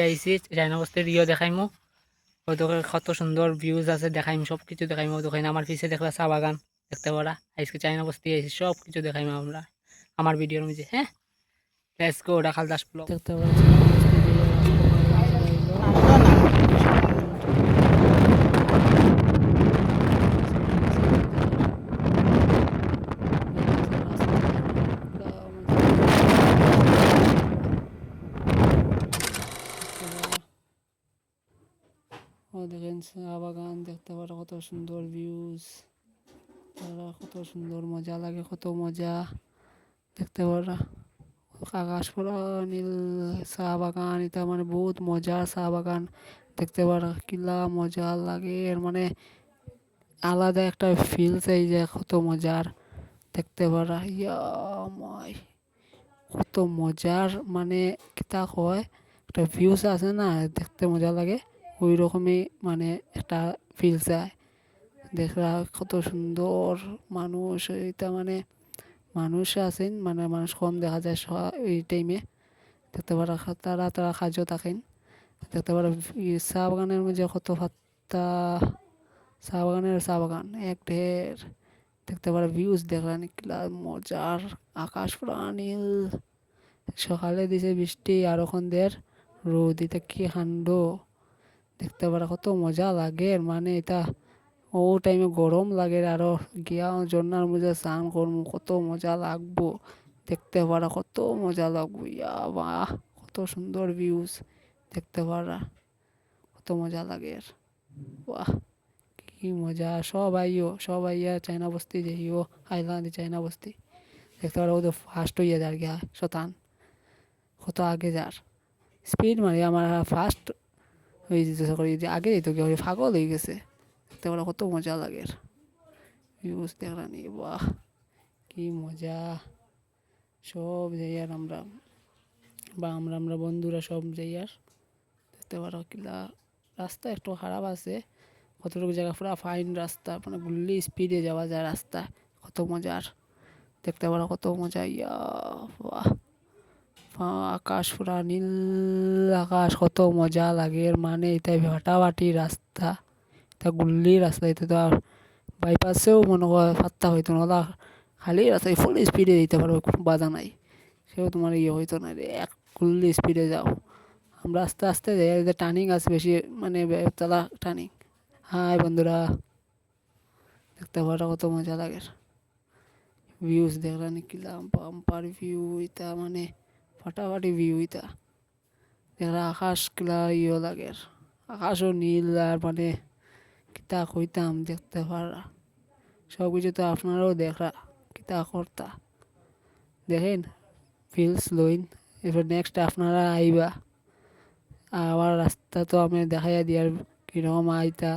আইসি China বস্তির দেখাইমু ওদের কত সুন্দর ভিউজ আছে দেখাইম সব কিছু দেখাইমু ওখানে আমার পিছে দেখলা চা বাগান দেখতে পারা আজকে চায়না বস্তি আইসি সব কিছু দেখাইমু আমরা আমার ভিডিওর মধ্যে হ্যাঁ let's go Rakhal Das blog দেখতে পারা চায়না বস্তি দিয়ে ও দেখেন চা বাগান দেখতে পারো কত সুন্দর ভিউজ কত সুন্দর মজা লাগে কত মজা দেখতে পারা আকাশ পুরো নীল চা বাগান এটা মানে বহুত মজার চা বাগান দেখতে পারা কিলা মজা লাগে এর মানে আলাদা একটা ফিল চাই যে কত মজার দেখতে পারা ইয়া মাই কত মজার মানে কিতা হয় একটা ভিউজ আছে না দেখতে মজা লাগে ওই রকমই মানে একটা ফিল চায় দেখরা কত সুন্দর মানুষ এটা মানে মানুষ আছেন মানে মানুষ কম দেখা যায় এই টাইমে দেখতে পারা তারা তারা কাজও থাকেন দেখতে পারা চা বাগানের মধ্যে কত পাত্তা চা বাগানের চা বাগান এক ঢের দেখতে পারা ভিউজ দেখলেন কিলা মজার আকাশ পুরা নীল সকালে দিছে বৃষ্টি আর ওখান দের রোদ এটা কি কাণ্ড দেখতে পারা কত মজা লাগে মানে এটা ও টাইমে গরম লাগে আরো গিয়া ঝর্ণার মধ্যে স্নান করবো কত মজা লাগবো দেখতে পারা কত মজা লাগবো ইয়া বাহ কত সুন্দর ভিউজ দেখতে পারা কত মজা লাগে বাহ কি মজা সব আইয়া চায়না বস্তি যাইও আইলাম চায়না বস্তি দেখতে পারা ও তো ফার্স্ট হইয়া যার গিয়া শতান কত আগে যার স্পিড মারি আমার ফার্স্ট হয়ে যেতে করি যে আগে যেত কি পাগল হয়ে গেছে দেখতে পারা কত মজা লাগে ভিউজ দেখলানি বাহ কি মজা সব যাইয়ার আমরা বা আমরা বন্ধুরা সব যাইয়ার দেখতে পারো কিলা রাস্তা একটু খারাপ আছে কতটুকু জায়গা পুরো ফাইন রাস্তা মানে গুল্লি স্পিডে যাওয়া যায় রাস্তা কত মজার দেখতে পারো কত মজা ইয়া বাহ আকাশ পুরা নীল আকাশ কত মজা লাগে মানে এটা ভাটাভাটি রাস্তা এটা গুল্লি রাস্তা এটা তো আর বাইপাসেও মনে হয় ফাত্তা হইতো না খালি রাস্তায় ফুল স্পিডে দিতে পারবে কোনো বাধা নাই সেও তোমার হইতো না রে এক গুল্লি স্পিডে যাও আমরা আস্তে আস্তে যাই টার্নিং আছে বেশি মানে বেতলা টার্নিং হাই বন্ধুরা দেখতে পারো কত মজা লাগে ভিউজ দেখলাম কিলাম পাম্পার ভিউ এটা মানে ফাটাফাটি ভিউ এটা দেখলা আকাশ কিলা লাগে আকাশও নীল আর মানে কিতা কইতাম দেখতে পারা সব কিছু তো আপনারাও দেখা কিতা করতা দেখেন ফিলস লইন এবার নেক্সট আপনারা আইবা আবার রাস্তা তো আমি দেখাইয়া দিয়ার কীরকম আইতা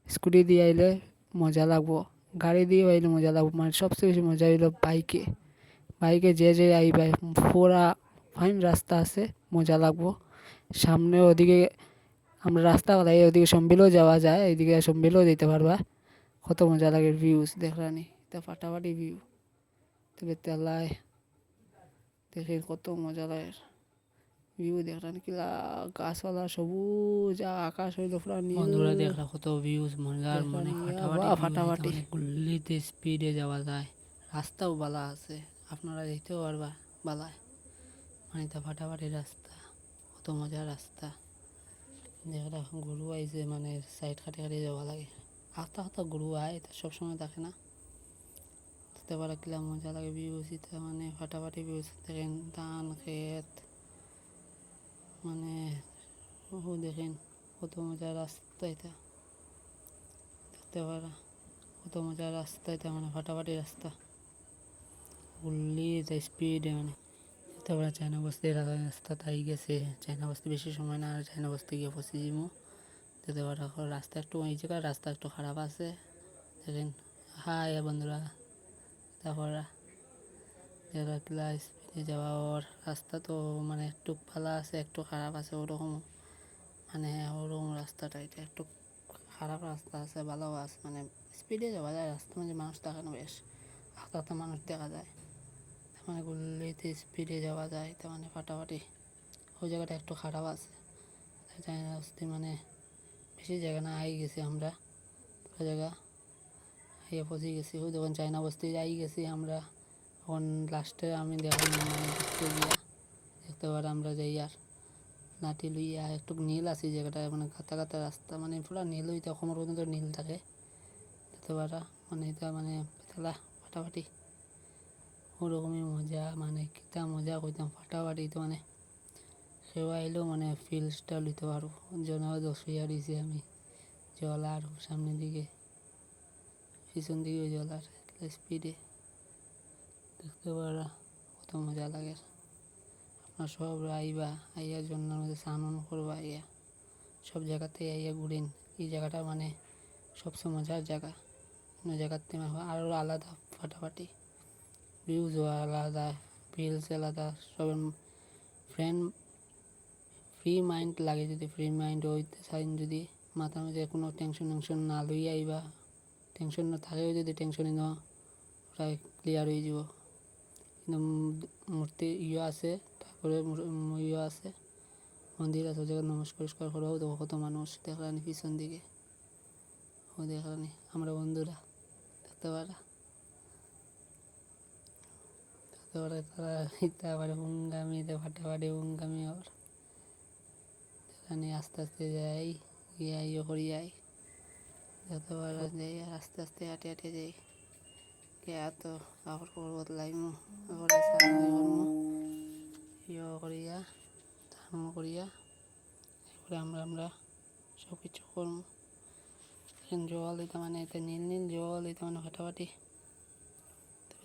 স্কুটি দিয়ে আইলে মজা লাগবো গাড়ি দিয়ে আইলে মজা লাগবো মানে সবচেয়ে বেশি মজা হইলো বাইকে যে আইবা পুরা ফাইন রাস্তা আছে মজা লাগবো সামনে ওদিকে আমরা রাস্তা বালাই ওদিকে সম্বিলও যাওয়া যায় এইদিকে সম্বিলও দিতে পারবা কত মজা লাগে ভিউজ দেখলানি এটা ফাটাফাটি ভিউ তবে তেলায় দেখে কত মজা লাগে ভিউ দেখলাম কিলা গাছপালা সবুজ আকাশ হইলো পুরা নীল বন্ধুরা দেখলা কত ভিউজ মজার মানে ফাটাফাটি গুল্লিতে স্পিডে যাওয়া যায় রাস্তাও বালা আছে আপনারা দেখতেও পারবা বালায় মানে এটা ফাটাফাটি রাস্তা কত মজার রাস্তা দেখলা গরু আইছে মানে সাইড কাটে কাটে যাওয়া লাগে হাতা গরু আয় এটা সবসময় থাকে না দেখতে পারা কিলা মজা লাগে ভিউজ এটা মানে ফাটাফাটি ভিউজ দেখেন ধান ক্ষেত মানে দেখেন কত মজার রাস্তা এটা দেখতে পারা কত মজার রাস্তা এটা মানে ফাটাফাটি রাস্তা গুল্লি স্পিডে মানে দেখতে পারা চায়না বস্তি রাস্তা তাই গেছে চায়না বস্তি বেশি সময় না চায়না বস্তি গিয়ে পৌঁছে যাবো দেখতে পারা রাস্তা একটু এই জায়গায় রাস্তা একটু খারাপ আছে দেখেন হাই বন্ধুরা তারপরা এরা কিলা স্পিডে যাওয়া ওর রাস্তা তো মানে একটু ভালো আছে একটু খারাপ আছে ওরকম মানে ওরকম রাস্তাটা এটা একটু খারাপ রাস্তা আছে ভালো আছে মানে স্পিডে যাওয়া যায় রাস্তার মধ্যে মানুষ থাকে না বেশ আস্তে মানুষ দেখা যায় মানে গুলিতে স্পিডে যাওয়া যায় তার মানে ফাটাফাটি ওই জায়গাটা একটু খারাপ আছে চায়না বস্তি মানে বেশি জায়গা না আই গেছি আমরা, পুরো জায়গা আইয়া পৌঁছে গেছি। ওই যখন চায়না বস্তি আই গেছি আমরা, তখন লাস্টে আমি দেখলাম মানে দেখতে গিয়া দেখতে পারা আমরা যাই আর লাঠি লইয়া একটু নীল আছে জায়গাটা, মানে কাতা কাতা রাস্তা, মানে পুরো নীল হইতে কোমর পর্যন্ত নীল থাকে দেখতে পারা, মানে এটা মানে বেতলা ফাটাফাটি ওরকমই মজা, মানে কিতা মজা কইতাম ফাটাফাটি। তো মানে কেউ আইলেও মানে ফিলসটা লইতে পারবো। জনাও দশইয়া দিয়েছি আমি, জল আর সামনের দিকে পিছন দিকেও জল আর স্পিডে দেখতে পারা কত মজা লাগে। আপনার সব আইবা, আইয়া জন্য স্নান করবা, আইয়া সব জায়গাতে আইয়া ঘুরিন। এই জায়গাটা মানে সবচেয়ে মজার জায়গা, অন্য জায়গার থেকে আরও আলাদা ফাটাফাটি, ভিউজও আলাদা, ফিলস আলাদা। সব ফ্রেন্ড ফ্রি মাইন্ড লাগে, যদি ফ্রি মাইন্ড হইতে চাইন, যদি মাথার মধ্যে কোনো টেনশন না লইয়া আইবা, টেনশন না থাকেও যদি টেনশনই ন প্রায় ক্লিয়ার হয়ে যাব। কিন্তু মূর্তি ইয়ে আছে, তারপরে ইয়ে আছে, মন্দির আছে, জায়গা নমস্কার করাও তো কত মানুষ দেখলানি পিছন দিকে, ও দেখলানি আমরা বন্ধুরা দেখতে পারা তারা তারপরে হুঙ্গামিতে ফাটাফাটি হুঙ্গামি আবার দেখলানি আস্তে আস্তে যাই গিয়া ইয়ে করি যাই দেখতে পারা যাই, আর আস্তে আস্তে হাঁটে হাঁটে যাই গিয়া তো কাপড় বদলাইমু, তারপরে করমু ইয়ে করিয়া ধান করিয়া এরপরে আমরা সব কিছু করমু। জল এটা মানে এটা নীল জল, এটা মানে ফাটাফাটি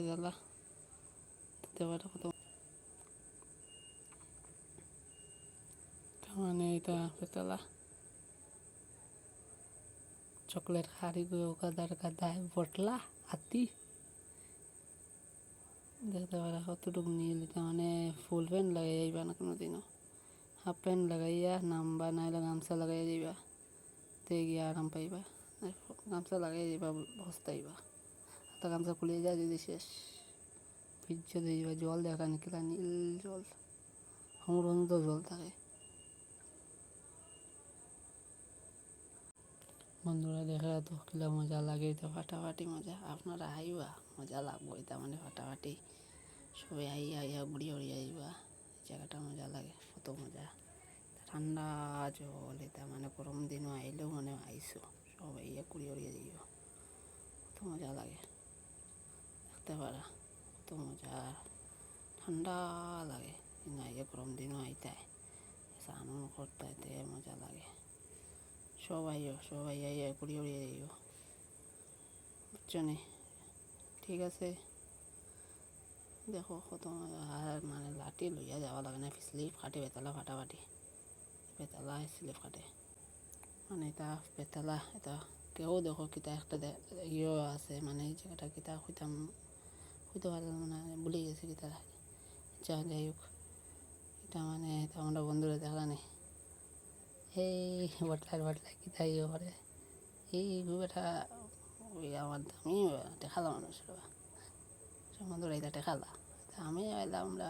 জ্বালা দিতে পারে কত, মানে এটা পেতলা চকলেট খাড়ি গাদার গাদায় বটলা হাতি দেখতে পারা কতটুকু নীল। এটা মানে ফুল প্যান্ট লাগাই যাইবা না কোনো দিনও, হাফ প্যান্ট লাগাইয়া নামবা, নাইলে গামছা লাগাই যাইবা, তে গিয়া আরাম পাইবা। গামছা লাগাই যাইবা বস্তাইবা, হাতে গামছা খুলে যায় যদি শেষ পিজ্জা দিয়ে যাইবা। জল দেখা নিকিলা নীল জল, সমুদ্র জল থাকে। বন্ধুরা দেখা তো কিলা মজা লাগে, এটা ফাটাফাটি মজা। আপনারা আইবা মজা লাগবো, এটা মানে ফাটাফাটি সবাই আইয়া ঘুরিয়ে উড়িয়ে আইবা, জায়গাটা মজা লাগে কত মজা। ঠান্ডা জল, এটা মানে গরম দিনও আইলেও মানে আইসো সবাই ইয়ে ঘুরিয়ে উড়িয়ে যাইব, কত মজা লাগে দেখতে পারা, কত মজা ঠান্ডা লাগে। না ইয়ে গরম দিনও আইতায় স্নান করতে আইতে মজা লাগে। সবাই আইয়া ঘুরিয়ে উড়িয়ে যাইব, বুঝছো নি? ঠিক আছে, দেখো কত মজা। আর মানে লাঠি লইয়া যাওয়া লাগে না, স্লিপ কাটে বেতলা ফাটাফাটি, বেতলা স্লিপ কাটে মানে এটা বেতলা। এটা কেউ দেখো কিতা একটা ইয়ে আছে, মানে এই জায়গাটা কিতা হইতে পারে মানে ভুলে গেছি কিতা, যাই হোক এটা মানে এটা আমরা বন্ধুরা দেখলানি এই বটলায় কিতা ইয়ে করে, এই বেটা ওই আমার আমি দেখালাম মানুষ বন্ধুরা, এটা দেখালা আমি এলাম আমরা